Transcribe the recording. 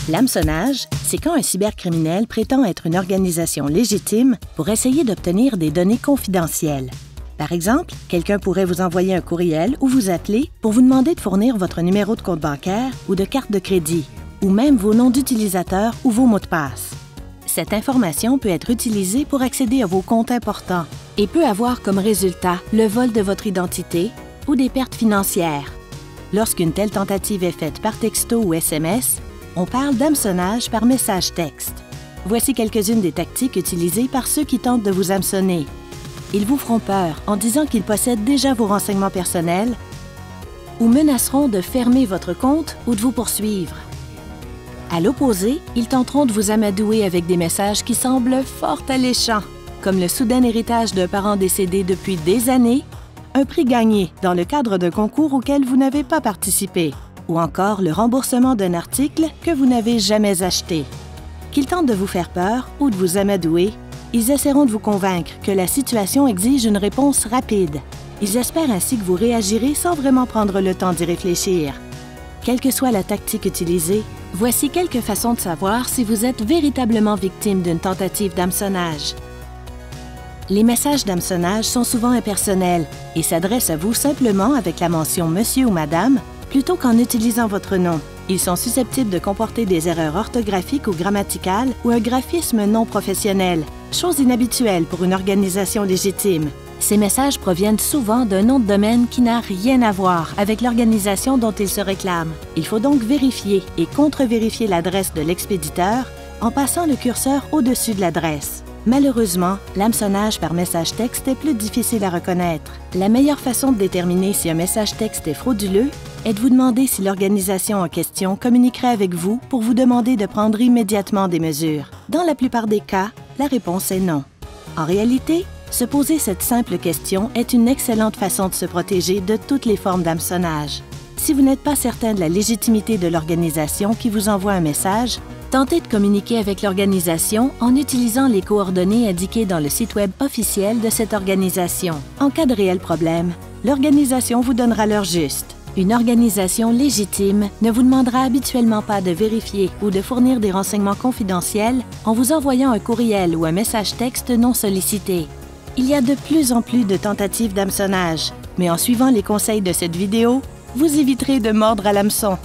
L'hameçonnage, c'est quand un cybercriminel prétend être une organisation légitime pour essayer d'obtenir des données confidentielles. Par exemple, quelqu'un pourrait vous envoyer un courriel ou vous appeler pour vous demander de fournir votre numéro de compte bancaire ou de carte de crédit, ou même vos noms d'utilisateurs ou vos mots de passe. Cette information peut être utilisée pour accéder à vos comptes importants et peut avoir comme résultat le vol de votre identité ou des pertes financières. Lorsqu'une telle tentative est faite par texto ou SMS, on parle d'hameçonnage par message texte. Voici quelques-unes des tactiques utilisées par ceux qui tentent de vous hameçonner. Ils vous feront peur en disant qu'ils possèdent déjà vos renseignements personnels ou menaceront de fermer votre compte ou de vous poursuivre. À l'opposé, ils tenteront de vous amadouer avec des messages qui semblent fort alléchants, comme le soudain héritage d'un parent décédé depuis des années, un prix gagné dans le cadre d'un concours auquel vous n'avez pas participé, ou encore le remboursement d'un article que vous n'avez jamais acheté. Qu'ils tentent de vous faire peur ou de vous amadouer, ils essaieront de vous convaincre que la situation exige une réponse rapide. Ils espèrent ainsi que vous réagirez sans vraiment prendre le temps d'y réfléchir. Quelle que soit la tactique utilisée, voici quelques façons de savoir si vous êtes véritablement victime d'une tentative d'hameçonnage. Les messages d'hameçonnage sont souvent impersonnels et s'adressent à vous simplement avec la mention « Monsieur » ou « Madame » plutôt qu'en utilisant votre nom. Ils sont susceptibles de comporter des erreurs orthographiques ou grammaticales ou un graphisme non professionnel, chose inhabituelle pour une organisation légitime. Ces messages proviennent souvent d'un nom de domaine qui n'a rien à voir avec l'organisation dont ils se réclament. Il faut donc vérifier et contre-vérifier l'adresse de l'expéditeur en passant le curseur au-dessus de l'adresse. Malheureusement, l'hameçonnage par message texte est plus difficile à reconnaître. La meilleure façon de déterminer si un message texte est frauduleux est de vous demander si l'organisation en question communiquerait avec vous pour vous demander de prendre immédiatement des mesures. Dans la plupart des cas, la réponse est non. En réalité, se poser cette simple question est une excellente façon de se protéger de toutes les formes d'hameçonnage. Si vous n'êtes pas certain de la légitimité de l'organisation qui vous envoie un message, tentez de communiquer avec l'organisation en utilisant les coordonnées indiquées dans le site Web officiel de cette organisation. En cas de réel problème, l'organisation vous donnera l'heure juste. Une organisation légitime ne vous demandera habituellement pas de vérifier ou de fournir des renseignements confidentiels en vous envoyant un courriel ou un message texte non sollicité. Il y a de plus en plus de tentatives d'hameçonnage, mais en suivant les conseils de cette vidéo, vous éviterez de mordre à l'hameçon.